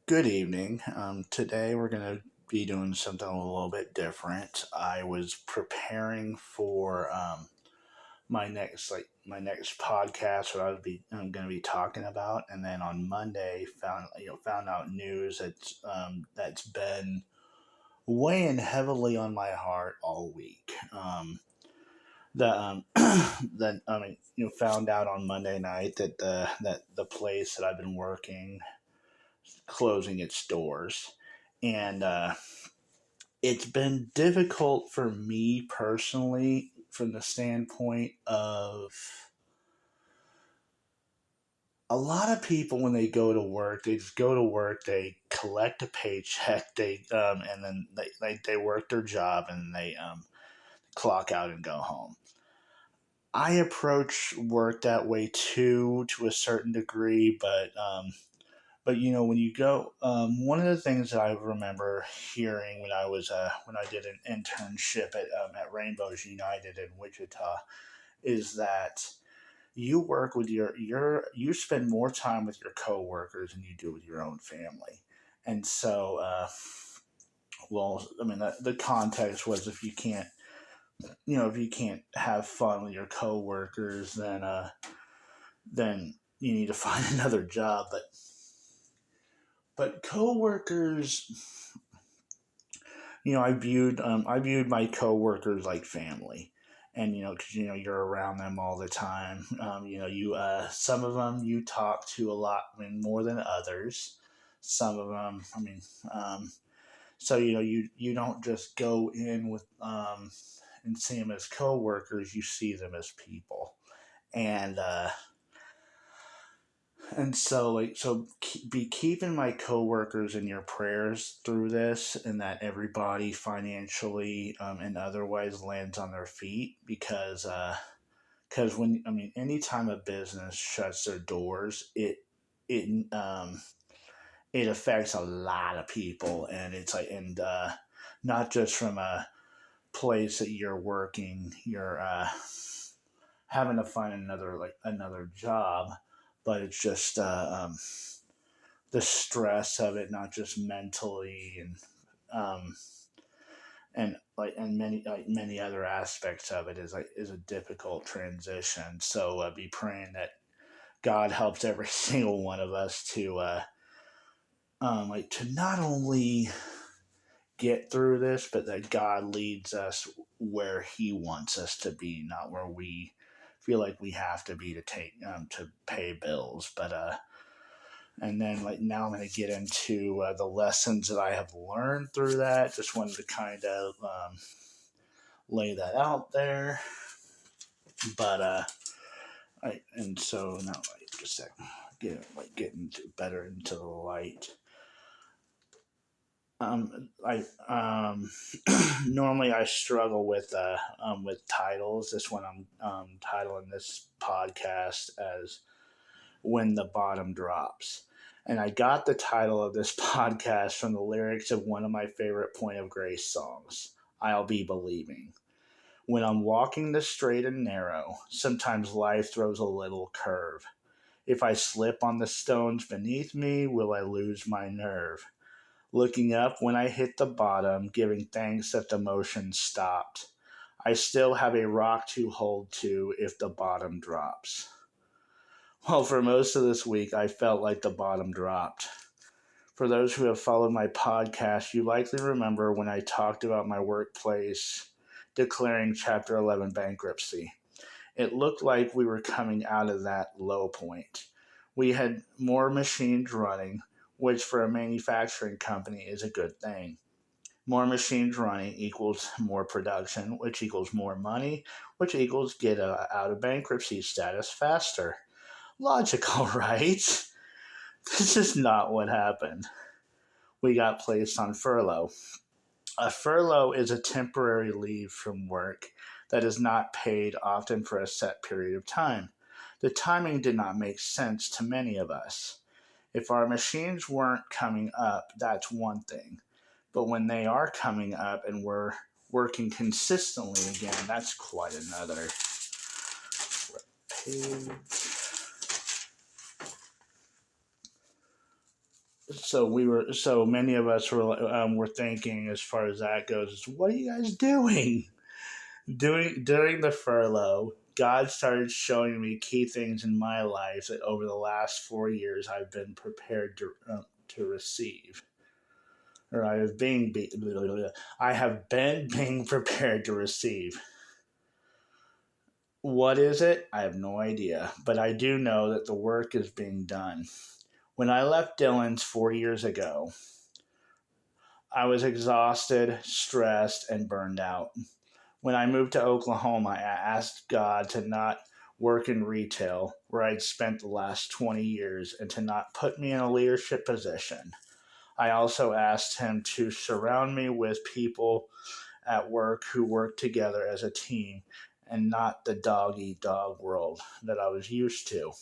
Good evening. Today we're going to be doing something a little bit different. I was preparing for my next podcast, what I'm going to be talking about, and then on Monday found out news that's been weighing heavily on my heart all week. That I mean, found out on Monday night that the place that I've been working closing its doors, and it's been difficult for me personally from the standpoint of a lot of people when they go to work, they just go to work, they collect a paycheck, and then they work their job and they clock out and go home. I approach work that way too, to a certain degree, but when you go, one of the things that I remember hearing when I did an internship at Rainbows United in Wichita is that you work with you spend more time with your coworkers than you do with your own family, and so the context was if you can't have fun with your coworkers, then you need to find another job, but coworkers, I viewed my coworkers like family, and because you're around them all the time. You some of them you talk to a lot, I mean, more than others. Some of them, so you don't just go in with and see them as coworkers. You see them as people, and be keeping my coworkers in your prayers through this, and that everybody financially and otherwise lands on their feet, because when anytime a business shuts their doors, it it affects a lot of people, and it's like, and not just from a place that you're working, you're having to find another job, but it's just the stress of it, not just mentally, um, and many other aspects of it is a difficult transition. So be praying that God helps every single one of us to not only get through this, but that God leads us where He wants us to be, not where we feel like we have to be to pay bills. But and then now I'm going to get into the lessons that I have learned through that. Just wanted to kind of lay that out there. But and so now just a second, getting better into the light. I Normally I struggle with titles. This one I'm titling this podcast as "When the Bottom Drops," and I got the title of this podcast from the lyrics of one of my favorite Point of Grace songs, "I'll Be Believing." When I'm walking the straight and narrow, sometimes life throws a little curve. If I slip on the stones beneath me, will I lose my nerve? Looking up when I hit the bottom, giving thanks that the motion stopped. I still have a rock to hold to if the bottom drops. Well, for most of this week, I felt like the bottom dropped. For those who have followed my podcast, you likely remember when I talked about my workplace declaring Chapter 11 bankruptcy. It looked like we were coming out of that low point. We had more machines running, which for a manufacturing company is a good thing. More machines running equals more production, which equals more money, which equals get out of bankruptcy status faster. Logical, right? This is not what happened. We got placed on furlough. A furlough is a temporary leave from work that is not paid, often for a set period of time. The timing did not make sense to many of us. If our machines weren't coming up, that's one thing. But when they are coming up and we're working consistently again, that's quite another. Page. so many of us were thinking, as far as that goes, is what are you guys doing? During the furlough, God started showing me key things in my life that over the last 4 years I've been prepared to receive, or I have been being prepared to receive. What is it? I have no idea, but I do know that the work is being done. When I left Dylan's 4 years ago, I was exhausted, stressed, and burned out. When I moved to Oklahoma, I asked God to not work in retail, where I'd spent the last 20 years, and to not put me in a leadership position. I also asked Him to surround me with people at work who work together as a team and not the dog eat dog world that I was used to.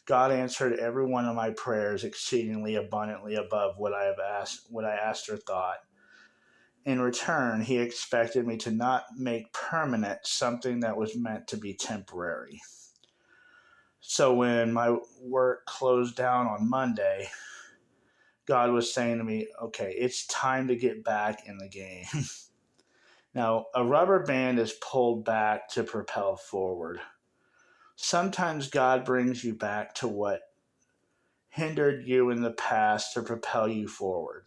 God answered every one of my prayers exceedingly abundantly above what I asked or thought. In return, He expected me to not make permanent something that was meant to be temporary. So when my work closed down on Monday, God was saying to me, okay, it's time to get back in the game. Now, a rubber band is pulled back to propel forward. Sometimes God brings you back to what hindered you in the past to propel you forward.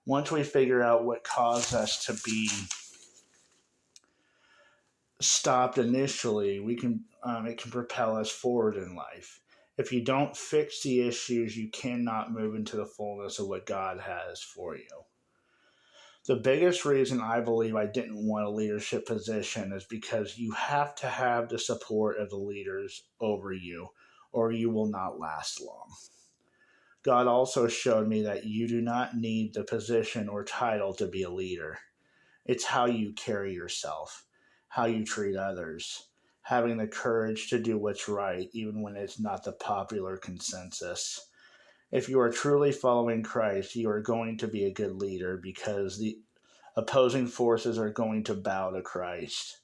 Once we figure out what caused us to be stopped initially, we can it can propel us forward in life. If you don't fix the issues, you cannot move into the fullness of what God has for you. The biggest reason I believe I didn't want a leadership position is because you have to have the support of the leaders over you, or you will not last long. God also showed me that you do not need the position or title to be a leader. It's how you carry yourself, how you treat others, having the courage to do what's right, even when it's not the popular consensus. If you are truly following Christ, you are going to be a good leader because the opposing forces are going to bow to Christ.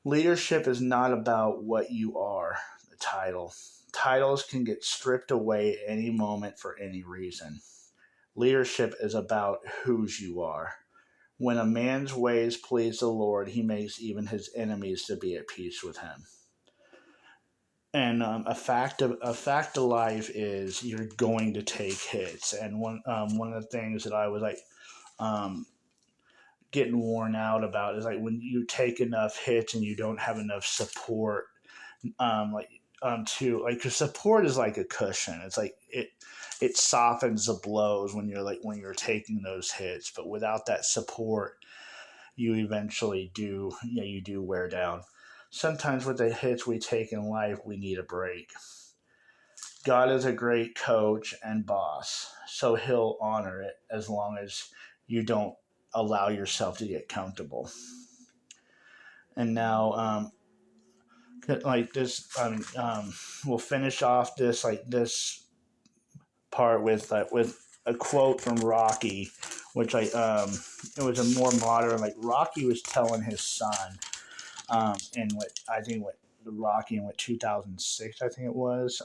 Leadership is not about what you are, the title. Titles can get stripped away at any moment for any reason. Leadership is about whose you are. When a man's ways please the Lord, he makes even his enemies to be at peace with him. And a fact of life is you're going to take hits. And one of the things that I was um, getting worn out about is like when you take enough hits and you don't have enough support, to like, because support is like a cushion. It's like it softens the blows when you're taking those hits, but without that support, you eventually you do wear down. Sometimes with the hits we take in life, we need a break. God is a great coach and boss, so He'll honor it as long as you don't allow yourself to get comfortable. And now, like this, we'll finish off this part with a quote from Rocky, which it was a more modern, like Rocky was telling his son, in what the Rocky in what 2006 I think it was,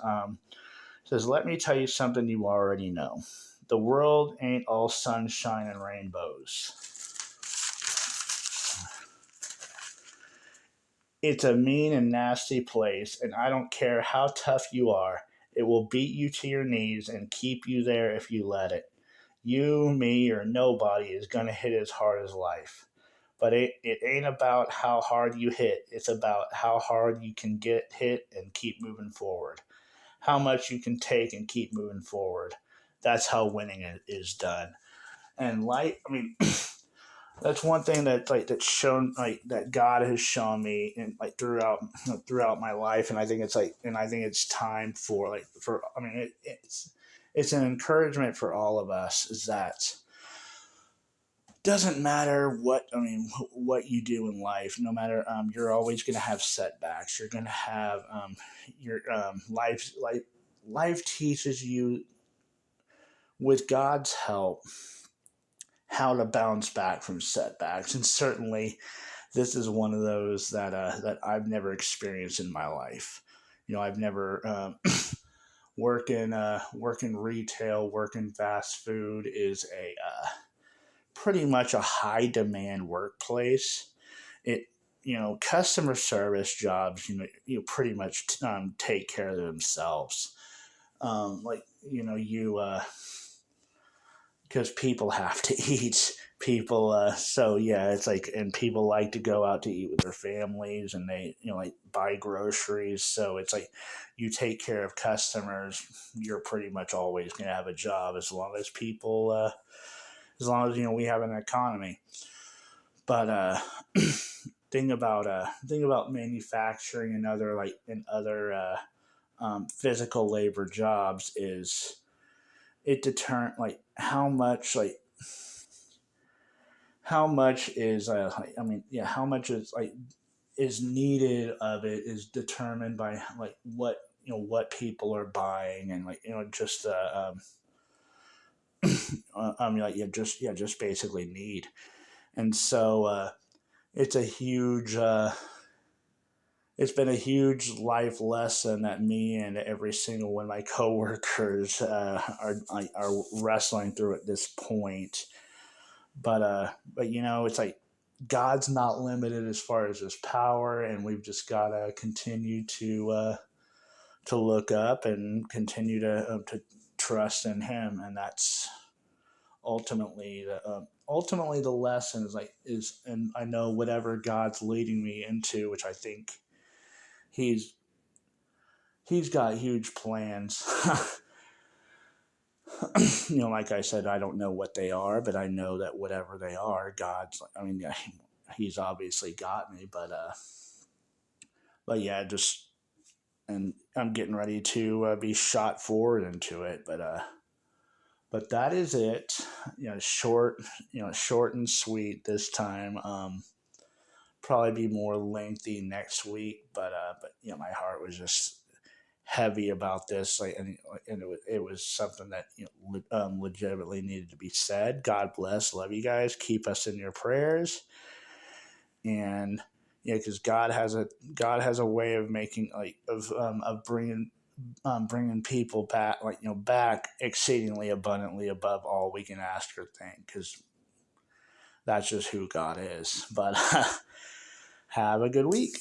says, "Let me tell you something you already know. The world ain't all sunshine and rainbows. It's a mean and nasty place, and I don't care how tough you are. It will beat you to your knees and keep you there if you let it. You, me, or nobody is going to hit as hard as life. But it ain't about how hard you hit. It's about how hard you can get hit and keep moving forward. How much you can take and keep moving forward. That's how winning is done." And that's one thing that's shown, like, that God has shown me and like throughout my life. And I think it's time for it's an encouragement for all of us, is that doesn't matter what you do in life. No matter, you're always going to have setbacks. You're going to have your life teaches you, with God's help, how to bounce back from setbacks. And certainly this is one of those that I've never experienced in my life. I've never working retail, working fast food is a pretty much a high demand workplace. It customer service jobs pretty much take care of themselves. Like you because people have to eat. People, so yeah, it's like, and people like to go out to eat with their families, and they, like buy groceries. So it's like, you take care of customers, you're pretty much always gonna have a job as long as people, as long as we have an economy. But thing about manufacturing and other physical labor jobs is it deter like how much is how much is is needed of it is determined by like what people are buying, and just just basically need. And so it's a huge it's been a huge life lesson that me and every single one of my coworkers are wrestling through at this point. But it's like God's not limited as far as his power, and we've just got to continue to look up and continue to trust in him. And that's ultimately the lesson is, and I know whatever God's leading me into, which I think he's he's got huge plans. Like I said, I don't know what they are, but I know that whatever they are, God's. I mean, yeah, he's obviously got me, but yeah, just, and I'm getting ready to be shot forward into it, but that is it. Short and sweet this time. Probably be more lengthy next week, but my heart was just heavy about this, and it was something that legitimately needed to be said. God bless, love you guys, keep us in your prayers. And because God has a way of making of bringing people back, back exceedingly abundantly above all we can ask or think, because that's just who God is. But have a good week.